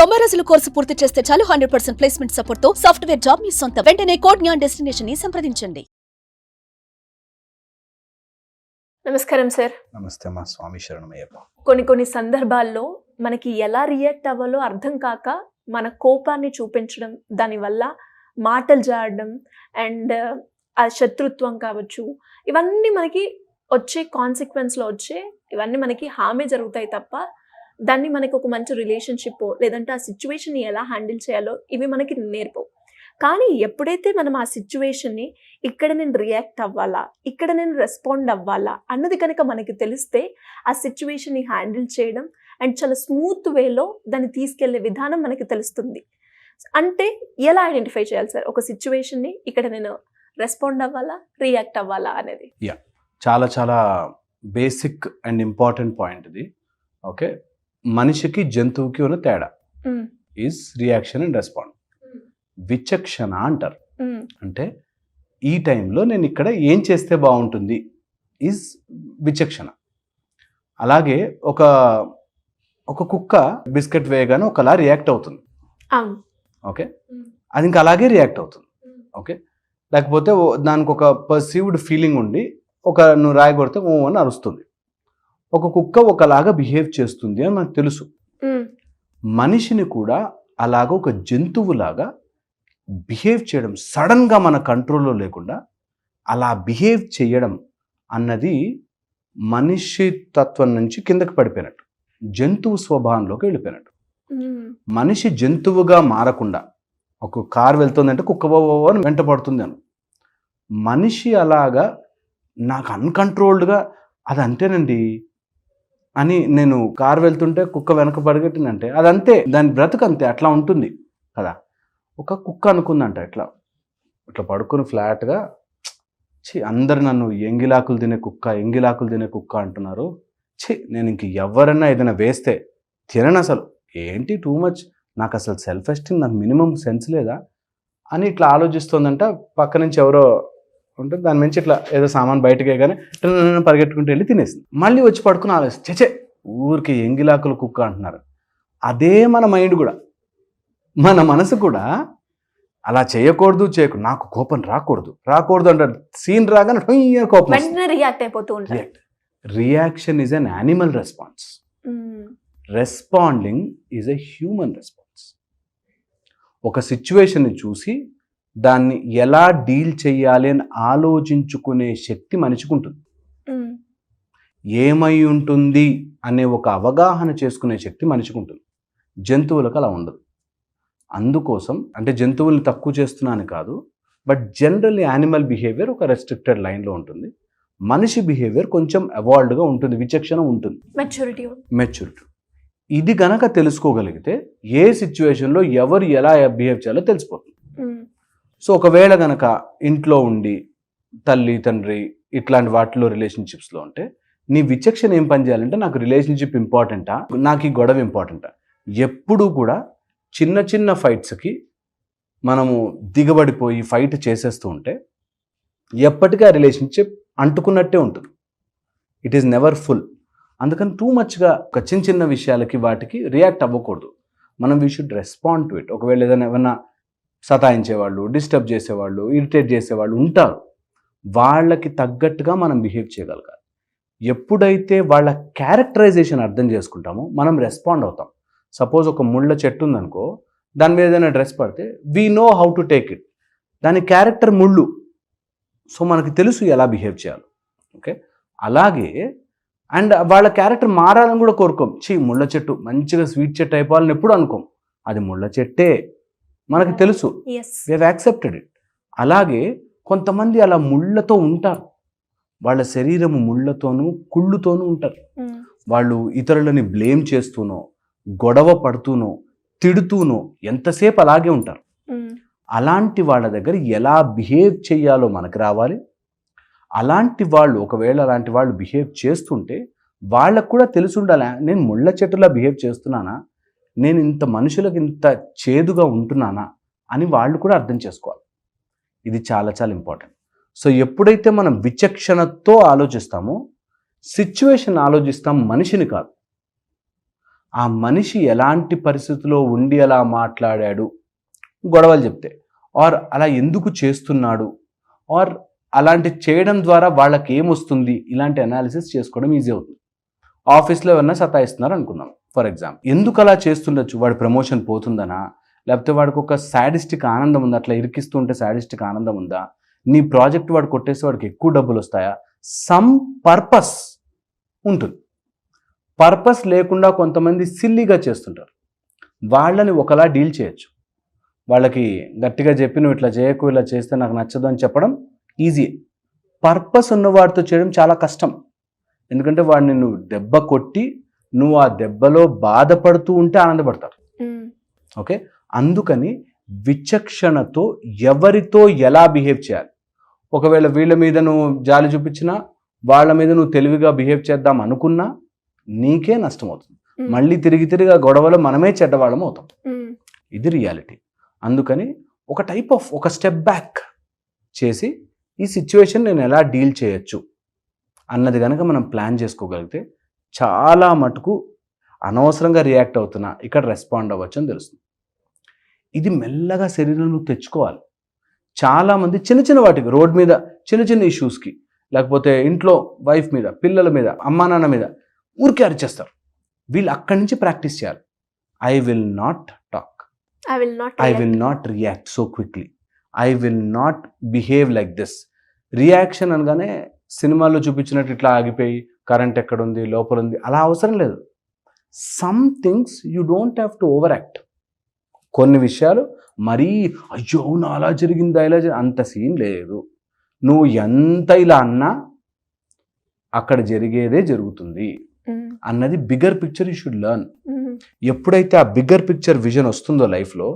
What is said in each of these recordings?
90 రోజుల కోర్సు పూర్తి చేస్తే చాలు 100% ప్లేస్మెంట్ సపోర్ట్ తో సాఫ్ట్వేర్ జాబ్ మీ సొంతం. వెంటనే కోడ్ జ్ఞాన్ డెస్టినేషన్ ని సంప్రదించండి. నమస్కారం సార్. నమస్తే మా స్వామి శరణమయ్యప్ప. కొన్ని సందర్భాల్లో మనకి ఎలా రియాక్ట్ అవ్వాలో అర్థం కాక మన కోపాన్ని చూపించడం, దానివల్ల మాటలు జారడం అండ్ ఆ శత్రుత్వం కావచ్చు, ఇవన్నీ మనకి వచ్చే కాన్సిక్వెన్స్లో ఇవన్నీ మనకి హామీ జరుగుతాయి తప్ప దాన్ని మనకి ఒక మంచి రిలేషన్షిప్ లేదంటే ఆ సిచ్యువేషన్ని ఎలా హ్యాండిల్ చేయాలో ఇవి మనకి నేర్పవు. కానీ ఎప్పుడైతే మనం ఆ సిచ్యువేషన్ని ఇక్కడ నేను రియాక్ట్ అవ్వాలా, ఇక్కడ నేను రెస్పాండ్ అవ్వాలా అన్నది కనుక మనకి తెలిస్తే ఆ సిచ్యువేషన్ని హ్యాండిల్ చేయడం అండ్ చాలా స్మూత్ వేలో దాన్ని తీసుకెళ్లే విధానం మనకి తెలుస్తుంది. అంటే ఎలా ఐడెంటిఫై చేయాలి సార్ ఒక సిచ్యువేషన్ని ఇక్కడ నేను రెస్పాండ్ అవ్వాలా, రియాక్ట్ అవ్వాలా అనేది? చాలా చాలా బేసిక్ అండ్ ఇంపార్టెంట్ పాయింట్ ఇది. ఓకే, మనిషికి జంతువుకి ఉన్న తేడా ఈజ్ రియాక్షన్ అండ్ రెస్పాండ్. విచక్షణ అంటారు. అంటే ఈ టైంలో నేను ఇక్కడ ఏం చేస్తే బాగుంటుంది ఈజ్ విచక్షణ. అలాగే ఒక కుక్క బిస్కెట్ వేయగానే ఒకలా రియాక్ట్ అవుతుంది. ఓకే, అది ఇంకా అలాగే రియాక్ట్ అవుతుంది. ఓకే, లేకపోతే దానికి ఒక పర్సీవ్డ్ ఫీలింగ్ ఉండి నువ్వు రాయి కొడితే ఓ అని అరుస్తుంది. ఒక కుక్క ఒకలాగా బిహేవ్ చేస్తుంది అని మనకు తెలుసు. మనిషిని కూడా అలాగ ఒక జంతువులాగా బిహేవ్ చేయడం, సడన్గా మన కంట్రోల్లో లేకుండా అలా బిహేవ్ చేయడం అన్నది మనిషి తత్వం నుంచి కిందకి పడిపోయినట్టు, జంతువు స్వభావంలోకి వెళ్ళిపోయినట్టు. మనిషి జంతువుగా మారకుండా, ఒక కారు వెళ్తుందంటే కుక్క అని వెంట పడుతుంది అని, మనిషి అలాగా నాకు అన్కంట్రోల్డ్గా అది అంతేనండి అని, నేను కారు వెళ్తుంటే కుక్క వెనక పరిగెట్టిందంటే అదంతే, దాని బ్రతుకు అంతే, అట్లా ఉంటుంది కదా. ఒక కుక్క అనుకుందంట ఇట్లా పడుకుని ఫ్లాట్గా, అందరు నన్ను ఎంగిలాకులు తినే కుక్క అంటున్నారు, నేను ఇంక ఎవరన్నా ఏదైనా వేస్తే తినను, అసలు ఏంటి టూ మచ్, నాకు అసలు సెల్ఫ్ ఎస్టీమ్, నాకు మినిమం సెన్స్ లేదా అని ఇట్లా ఆలోచిస్తుందంట. పక్క నుంచి ఎవరో ఉంటే దాని నుంచి ఇట్లా ఏదో సామాన్ బయటకే కానీ పరిగెట్టుకుంటూ వెళ్ళి తినేసింది. మళ్ళీ వచ్చి పడుకుని ఆలోచిస్తే ఊరికి ఎంగిలాకులు కుక్క అంటున్నారు. అదే మన మైండ్ కూడా, మన మనసు కూడా అలా చేయకూడదు, నాకు కోపం రాకూడదు అంటారు. సీన్ రాగానే కోపం రియాక్ట్ అయిపోతూ ఉంటారు. Reaction is an animal response. Responding is a human response. ఒక సిచ్యువేషన్ని చూసి దాన్ని ఎలా డీల్ చేయాలి అని ఆలోచించుకునే శక్తి మనిషికి ఉంటుంది. ఏమై ఉంటుంది అనే ఒక అవగాహన చేసుకునే శక్తి మనిషికి ఉంటుంది. జంతువులకు అలా ఉండదు. అందుకోసం అంటే జంతువుల్ని తక్కువ చేస్తున్నాను కాదు, బట్ జనరల్లీ యానిమల్ బిహేవియర్ ఒక రెస్ట్రిక్టెడ్ లైన్లో ఉంటుంది. మనిషి బిహేవియర్ కొంచెం అవాల్డ్గా ఉంటుంది, విచక్షణ ఉంటుంది, మెచ్యూరిటీ. ఇది గనక తెలుసుకోగలిగితే ఏ సిచ్యువేషన్లో ఎవరు ఎలా బిహేవ్ చేయాలో తెలిసిపోతుంది. సో ఒకవేళ గనక ఇంట్లో ఉండి తల్లి తండ్రి ఇట్లాంటి వాటిలో రిలేషన్షిప్స్లో ఉంటే నీ విచక్షణ ఏం పని చేయాలంటే, నాకు రిలేషన్షిప్ ఇంపార్టెంటా, నాకు ఈ గొడవ ఇంపార్టెంటా. ఎప్పుడూ కూడా చిన్న చిన్న ఫైట్స్కి మనము దిగబడిపోయి ఫైట్ చేసేస్తూ ఉంటే ఎప్పటికీ ఆ రిలేషన్షిప్ అంటుకున్నట్టే ఉంటుంది. It is never full. అందుకని టూ మచ్గా ఒక చిన్న విషయాలకి వాటికి రియాక్ట్ అవ్వకూడదు. మనం we should respond to it. ఒకవేళ ఏమైనా సతాయించేవాళ్ళు, డిస్టర్బ్ చేసేవాళ్ళు, ఇరిటేట్ చేసేవాళ్ళు ఉంటారు, వాళ్ళకి తగ్గట్టుగా మనం బిహేవ్ చేయగలగాలి. ఎప్పుడైతే వాళ్ళ క్యారెక్టరైజేషన్ అర్థం చేసుకుంటామో మనం రెస్పాండ్ అవుతాం. సపోజ్ ఒక ముళ్ళ చెట్టు ఉందనుకో, దాని మీద ఏదైనా డ్రెస్ పడితే we know how to take it. దాని క్యారెక్టర్ ముళ్ళు, సో మనకి తెలుసు ఎలా బిహేవ్ చేయాలి. ఓకే, అలాగే అండ్ వాళ్ళ క్యారెక్టర్ మారాలని కూడా కోరుకోం. ముళ్ళ చెట్టు మంచిగా స్వీట్ చెట్టు అయిపోవాలని ఎప్పుడు అనుకోం, అది ముళ్ళ చెట్టే, మనకు తెలుసు, వీ హ్యావ్ యాక్సెప్టెడ్ ఇట్. అలాగే కొంతమంది అలా ముళ్ళతో ఉంటారు, వాళ్ళ శరీరము ముళ్ళతోనూ కుళ్ళుతోనూ ఉంటారు. వాళ్ళు ఇతరులని బ్లేమ్ చేస్తూనో, గొడవ పడుతూనో, తిడుతూనో ఎంతసేపు అలాగే ఉంటారు. అలాంటి వాళ్ళ దగ్గర ఎలా బిహేవ్ చేయాలో మనకు రావాలి. అలాంటి వాళ్ళు ఒకవేళ అలాంటి వాళ్ళు బిహేవ్ చేస్తుంటే వాళ్ళకు కూడా తెలిసి ఉండాలి, నేను ముళ్ళ చెట్టులా బిహేవ్ చేస్తున్నానా, నేను ఇంత మనుషులకు ఇంత చేదుగా ఉంటున్నానా అని వాళ్ళు కూడా అర్థం చేసుకోవాలి. ఇది చాలా చాలా ఇంపార్టెంట్. సో ఎప్పుడైతే మనం విచక్షణతో ఆలోచిస్తామో, సిచ్యువేషన్ ఆలోచిస్తాం, మనిషిని కాదు. ఆ మనిషి ఎలాంటి పరిస్థితిలో ఉండి అలా మాట్లాడాడు గొడవలు చెప్తే, ఆర్ అలా ఎందుకు చేస్తున్నాడు, ఆర్ అలాంటి చేయడం ద్వారా వాళ్ళకి ఏమొస్తుంది, ఇలాంటి అనాలిసిస్ చేసుకోవడం ఈజీ అవుతుంది. ఆఫీస్లో ఏమన్నా సతాయిస్తున్నారు అనుకుందాం ఫర్ ఎగ్జాంపుల్, ఎందుకు అలా చేస్తుండొచ్చు, వాడి ప్రమోషన్ పోతుందనా, లేకపోతే వాడికి ఒక సాడిస్టిక్ ఆనందం ఉందా, అట్లా ఇరికిస్తూ ఉంటే సాడిస్టిక్ ఆనందం ఉందా, నీ ప్రాజెక్ట్ వాడు కొట్టేస్తే వాడికి ఎక్కువ డబ్బులు వస్తాయా, సమ్ పర్పస్ ఉంటుంది. పర్పస్ లేకుండా కొంతమంది సిల్లీగా చేస్తుంటారు. వాళ్ళని ఒకలా డీల్ చేయొచ్చు. వాళ్ళకి గట్టిగా చెప్పి నువ్వు ఇట్లా చేయకు, ఇలా చేస్తే నాకు నచ్చదు అని చెప్పడం ఈజీ. పర్పస్ ఉన్న వాడితో చేయడం చాలా కష్టం. ఎందుకంటే వాడిని నువ్వు దెబ్బ కొట్టి నువ్వు ఆ దెబ్బలో బాధపడుతూ ఉంటే ఆనందపడతారు. ఓకే, అందుకని విచక్షణతో ఎవరితో ఎలా బిహేవ్ చేయాలి. ఒకవేళ వీళ్ళ మీద నువ్వు జాలి చూపించినా, వాళ్ళ మీద నువ్వు తెలివిగా బిహేవ్ చేద్దాం అనుకున్నా నీకే నష్టం అవుతుంది. మళ్ళీ తిరిగి ఆ గొడవలో మనమే చెడ్డవాళ్ళం అవుతాం. ఇది రియాలిటీ. అందుకని ఒక టైప్ ఆఫ్ ఒక స్టెప్ బ్యాక్ చేసి ఈ సిచ్యువేషన్ నేను ఎలా డీల్ చేయొచ్చు అన్నది కనుక మనం ప్లాన్ చేసుకోగలిగితే చాలా మటుకు అనవసరంగా రియాక్ట్ అవుతున్నా ఇక్కడ రెస్పాండ్ అవ్వచ్చు అని తెలుస్తుంది. ఇది మెల్లగా శరీరంలో తెచ్చుకోవాలి. చాలామంది చిన్న చిన్న వాటికి, రోడ్ మీద చిన్న చిన్న ఇష్యూస్కి, లేకపోతే ఇంట్లో వైఫ్ మీద, పిల్లల మీద, అమ్మా నాన్న మీద ఊరికే అరిచేస్తారు. వీళ్ళు అక్కడి నుంచి ప్రాక్టీస్ చేయాలి. I will not talk, I will not react so quickly, I will not behave like this. Reaction అనగానే సినిమాల్లో చూపించినట్టు ఇట్లా ఆగిపోయి కరెంట్ ఎక్కడుంది, లోపల ఉంది, అలా అవసరం లేదు. Some things you don't have to over act. కొన్ని విషయాలు మరీ అయ్యో అవునా అలా జరిగిందా ఇలా అంత సీన్ లేదు. నువ్వు ఎంత ఇలా అన్నా అక్కడ జరిగేదే జరుగుతుంది అన్నది bigger picture you should learn. ఎప్పుడైతే ఆ బిగ్గర్ పిక్చర్ విజన్ వస్తుందో లైఫ్లో,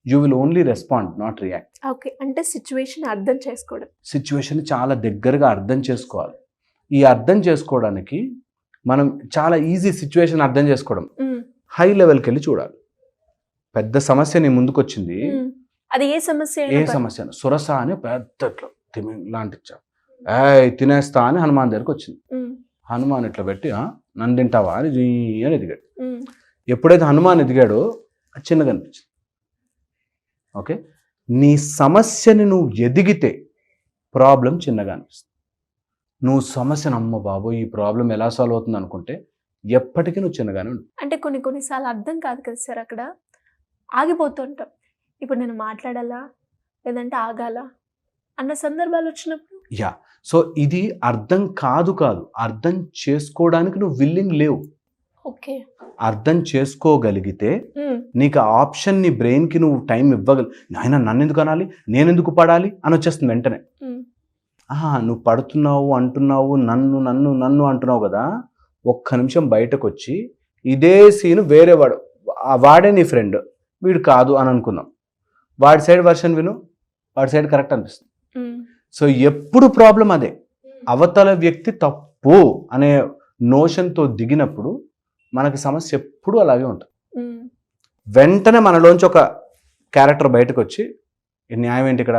you will only respond, not react. Okay, అంటే సిచ్యువేషన్ అర్థం చేసుకోవడం, సిచ్యువేషన్ చాలా దగ్గరగా అర్థం చేసుకోవాలి. ఈ అర్థం చేసుకోవడానికి మనం చాలా ఈజీ సిచ్యువేషన్ అర్థం చేసుకోవడం, హై లెవెల్కి వెళ్ళి చూడాలి. పెద్ద సమస్య నీ ముందుకు వచ్చింది, అది ఏ సమస్య, సురస అని పెద్ద లాంటి తినేస్తా అని హనుమాన్ దగ్గరకు వచ్చింది. హనుమాన్ ఇట్లా పెట్టి నన్ను తింటావా అని అని ఎదిగాడు. ఎప్పుడైతే హనుమాన్ ఎదిగాడో అది చిన్నగా అనిపించింది. ఓకే, నీ సమస్యని నువ్వు ఎదిగితే ప్రాబ్లం చిన్నగా అనిపిస్తుంది. నువ్వు సమస్యను అమ్మ బాబు ఈ ప్రాబ్లం ఎలా సాల్వ్ అవుతుంది అనుకుంటే ఎప్పటికీ నువ్వు చిన్నగానే ఉంటుంది. అంటే కొన్నిసార్లు అర్థం కాదు కదా సార్, అక్కడ ఆగిపోతుంటాం. ఇప్పుడు నేను మాట్లాడాలా లేదంటే ఆగాలా అన్న సందర్భాలు వచ్చినప్పుడు సో ఇది అర్థం కాదు అర్థం చేసుకోవడానికి నువ్వు విల్లింగ్ లేవు. ఓకే, అర్థం చేసుకోగలిగితే నీకు ఆ ఆప్షన్ నీ బ్రెయిన్కి నువ్వు టైం ఆయన నన్ను ఎందుకు అనాలి, నేను ఎందుకు పడాలి అని వచ్చేస్తుంది వెంటనే. నువ్వు పడుతున్నావు అంటున్నావు, నన్ను నన్ను నన్ను అంటున్నావు కదా, ఒక్క నిమిషం బయటకు వచ్చి ఇదే సీన్ వేరే వాడే నీ ఫ్రెండ్, వీడు కాదు అని అనుకుందాం. వాడి సైడ్ వర్షన్ విను, వాడి సైడ్ కరెక్ట్ అనిపిస్తుంది. సో ఎప్పుడు ప్రాబ్లం అదే, అవతల వ్యక్తి తప్పు అనే నోషన్తో దిగినప్పుడు మనకి సమస్య ఎప్పుడు అలాగే ఉంటుంది. వెంటనే మనలోంచి ఒక క్యారెక్టర్ బయటకు వచ్చి న్యాయం ఏంటి ఇక్కడ,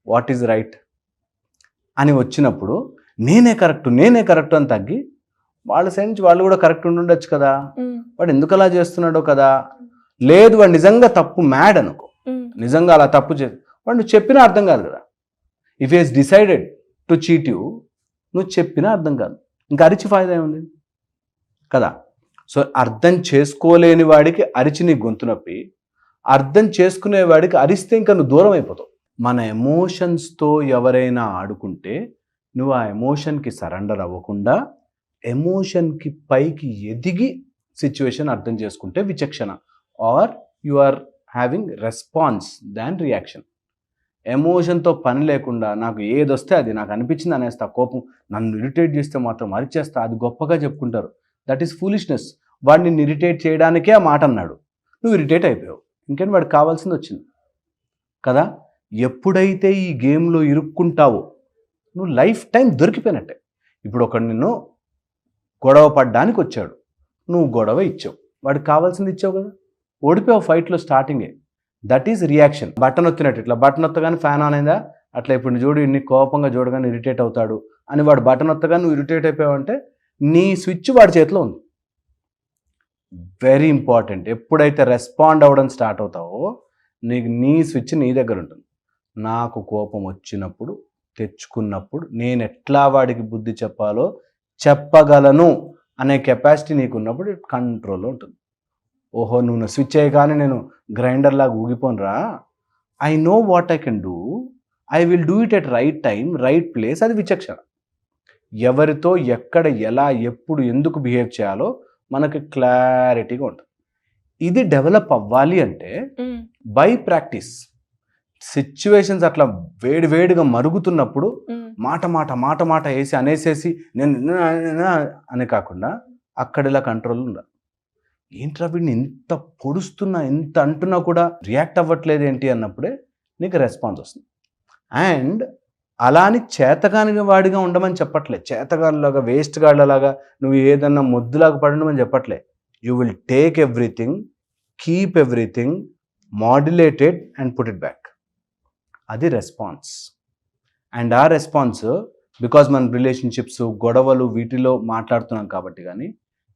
వాట్ ఈజ్ రైట్ అని వచ్చినప్పుడు నేనే కరెక్ట్ అని తగ్గి వాళ్ళ సైడ్ నుంచి వాళ్ళు కూడా కరెక్ట్ ఉండుండొచ్చు కదా, వాడు ఎందుకు అలా చేస్తున్నాడో కదా, లేదు వాడు నిజంగా తప్పు మ్యాడ్ అనుకో, నిజంగా అలా తప్పు వాడు నువ్వు చెప్పినా అర్థం కాదు కదా. If is decided to cheat you, నువ్వు చెప్పినా అర్థం కాదు, ఇంకా అరిచి ఫాయిదా ఏముంది కదా. సో అర్థం చేసుకోలేని వాడికి అరిచి నీ గొంతు నొప్పి, అర్థం చేసుకునేవాడికి అరిస్తే ఇంకా నువ్వు దూరం అయిపోతావు. మన ఎమోషన్స్తో ఎవరైనా ఆడుకుంటే నువ్వు ఆ ఎమోషన్కి సరెండర్ అవ్వకుండా ఎమోషన్కి పైకి ఎదిగి సిచ్యువేషన్ అర్థం చేసుకుంటే విచక్షణ, are you are having response than reaction. ఎమోషన్తో పని లేకుండా నాకు ఏదొస్తే అది నాకు అనిపించింది అనేస్తా, కోపం నన్ను ఇరిటేట్ చేస్తే మాత్రం అరిచేస్తా, అది గొప్పగా చెప్పుకుంటారు. That is foolishness. వాడిని ఇరిటేట్ చేయడానికే ఆ మాట అన్నాడు, నువ్వు ఇరిటేట్ అయిపోయావు, ఇంకేంటి వాడికి కావాల్సింది వచ్చింది కదా. ఎప్పుడైతే ఈ గేమ్లో ఇరుక్కుంటావో నువ్వు లైఫ్ టైం దొరికిపోయినట్టే. ఇప్పుడు ఒకడు నిన్ను గొడవ పడ్డానికి వచ్చాడు, నువ్వు గొడవ ఇచ్చావు, వాడికి కావాల్సింది ఇచ్చావు కదా, ఓడిపోయావు ఫైట్లో స్టార్టింగే. That is reaction. బటన్ ఒత్తినట్టు, ఇట్లా బటన్ ఒత్తగానే ఫ్యాన్ ఆన్ అయిందా, అట్లా ఇప్పుడు చూడు ఇన్ని కోపంగా చూడగానే ఇరిటేట్ అవుతాడు అని వాడు బటన్ ఒత్తగా నువ్వు ఇరిటేట్ అయిపోయావు అంటే నీ స్విచ్ వాడి చేతిలో ఉంది. Very important. ఎప్పుడైతే రెస్పాండ్ అవ్వడం స్టార్ట్ అవుతావో నీకు నీ స్విచ్ నీ దగ్గర ఉంటుంది. నాకు కోపం వచ్చినప్పుడు, తెచ్చుకున్నప్పుడు నేను ఎట్లా వాడికి బుద్ధి చెప్పాలో చెప్పగలను అనే కెపాసిటీ నీకు ఉన్నప్పుడు కంట్రోల్లో ఉంటుంది. ఓహో, నువ్వు స్విచ్ చేయగానే నేను గ్రైండర్ లాగా ఊగిపోనురా, I know what I can do, I will do it at right time, right place. అది విచక్షణ. ఎవరితో ఎక్కడ ఎలా ఎప్పుడు ఎందుకు బిహేవ్ చేయాలో మనకి క్లారిటీగా ఉంటుంది. ఇది డెవలప్ అవ్వాలి అంటే బై ప్రాక్టీస్. సిచ్యువేషన్స్ అట్లా వేడివేడిగా మరుగుతున్నప్పుడు మాట వేసి అనేసేసి నేను అని కాకుండా అక్కడ ఇలా కంట్రోల్ ఉండాలి. ఏంట్రా వీడిని ఎంత పొడుస్తున్నా ఎంత అంటున్నా కూడా రియాక్ట్ అవ్వట్లేదు ఏంటి అన్నప్పుడే నీకు రెస్పాన్స్ వస్తుంది. అండ్ అలాని చేతగాని వాడిగా ఉండమని చెప్పట్లే, చేతగానిలాగా వేస్ట్ గాళ్ళలాగా నువ్వు ఏదన్నా మొద్దులాగా పడమని చెప్పట్లే. You will take everything, keep everything, modulated and put it back. అది రెస్పాన్స్. అండ్ ఆ రెస్పాన్స్ బికాజ్ మన రిలేషన్షిప్స్ గొడవలు వీటిలో మాట్లాడుతున్నాం కాబట్టి, కానీ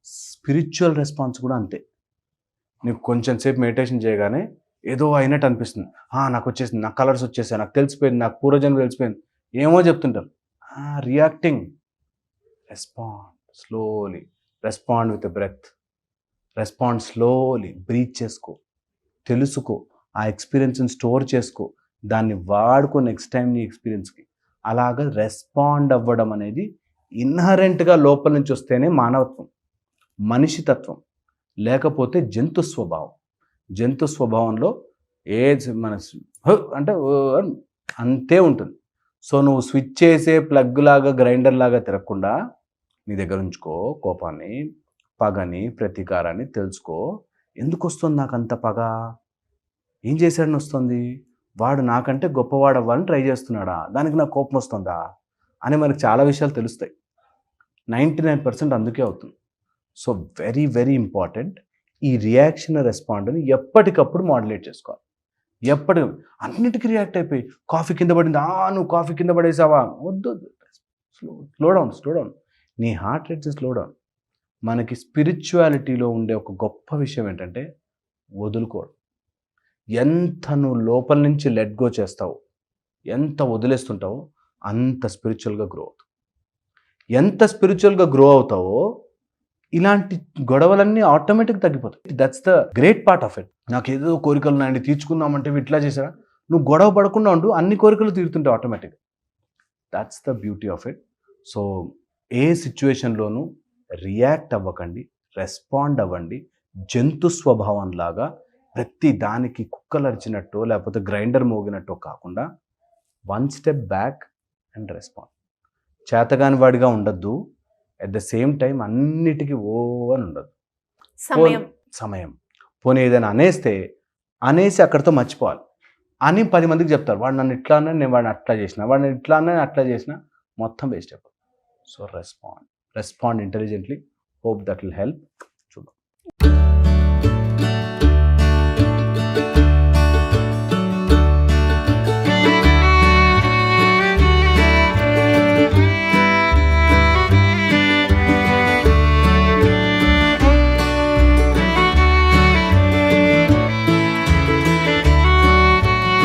స్పిరిచువల్ రెస్పాన్స్ కూడా అంతే. నీకు కొంచెం సేపు మెడిటేషన్ చేయగానే ఏదో అయినట్టు అనిపిస్తుంది, నాకు వచ్చేసింది, నాకు కలర్స్ వచ్చేసాయి, నాకు తెలిసిపోయింది, నాకు పూర్వజన్మ తెలిసిపోయింది, ఏమో చెప్తుంటారు. Reacting. Respond slowly, respond with breath, respond slowly. Breathe చేసుకో, తెలుసుకో, ఆ ఎక్స్పీరియన్స్ని స్టోర్ చేసుకో, దాన్ని వాడుకో నెక్స్ట్ టైం నీ ఎక్స్పీరియన్స్కి. అలాగా రెస్పాండ్ అవ్వడం అనేది ఇన్హరెంట్గా లోపల నుంచి వస్తేనే మానవత్వం, మనిషి తత్వం. లేకపోతే జంతు స్వభావం. జంతు స్వభావంలో మన అంటే అంతే ఉంటుంది. సో నువ్వు స్విచ్ చేసే ప్లగ్ లాగా గ్రైండర్ లాగా తిరగకుండా నీ దగ్గర ఉంచుకో. కోపాన్ని, పగని, ప్రతీకారాన్ని తెలుసుకో. ఎందుకు వస్తుంది నాకు అంత పగ? ఏం చేశాడని వస్తుంది? వాడు నాకంటే గొప్పవాడు అవ్వాలని ట్రై చేస్తున్నాడా? దానికి నాకు కోపం వస్తుందా అని మనకు చాలా విషయాలు తెలుస్తాయి. 99% అందుకే అవుతుంది. So very very important. ఈ రియాక్షన్ రెస్పాండ్ని ఎప్పటికప్పుడు మాడ్యులేట్ చేసుకోవాలి. అన్నిటికీ రియాక్ట్ అయిపోయి కాఫీ కింద పడింది, నువ్వు కాఫీ కింద పడేసావా, వద్దు. Slow down. నీ హార్ట్ రేట్స్ స్లో డౌన్. మనకి స్పిరిచువాలిటీలో ఉండే ఒక గొప్ప విషయం ఏంటంటే వదులుకోవడం. ఎంత నువ్వు లోపల నుంచి లెట్ గో చేస్తావో, ఎంత వదిలేస్తుంటావో అంత స్పిరిచువల్గా గ్రో అవుతావు. ఎంత స్పిరిచువల్గా గ్రో అవుతావో ఇలాంటి గొడవలన్నీ ఆటోమేటిక్గా తగ్గిపోతాయి. That's the great part of it. నాకు ఏదో కోరికలు ఉన్నాయండి తీర్చుకుందామంటే ఇట్లా చేసారా, నువ్వు గొడవ పడకుండా ఉండు, అన్ని కోరికలు తీరుతుంటావు ఆటోమేటిక్గా. That's the beauty of it. So ఏ సిచ్యువేషన్లోనూ రియాక్ట్ అవ్వకండి, రెస్పాండ్ అవ్వండి. జంతు స్వభావంలాగా ప్రతి దానికి కుక్కలరిచినట్టు లేకపోతే గ్రైండర్ మోగినట్టు కాకుండా 1 స్టెప్ బ్యాక్ అండ్ రెస్పాండ్. చేతగాని వాడిగా ఉండద్దు, అట్ ద సేమ్ టైం అన్నిటికీ అని ఉండదు. సమయం పోనీ ఏదైనా అనేసి అక్కడితో మర్చిపోవాలి అని 10 మందికి చెప్తారు. వాడు నన్ను ఇట్లా అన్నా, నేను వాడిని అట్లా చేసిన, వాడిని ఇట్లా అన్నా అట్లా చేసిన, మొత్తం వేస్ట్ అయిపోతుంది. So respond intelligently. Hope that will help.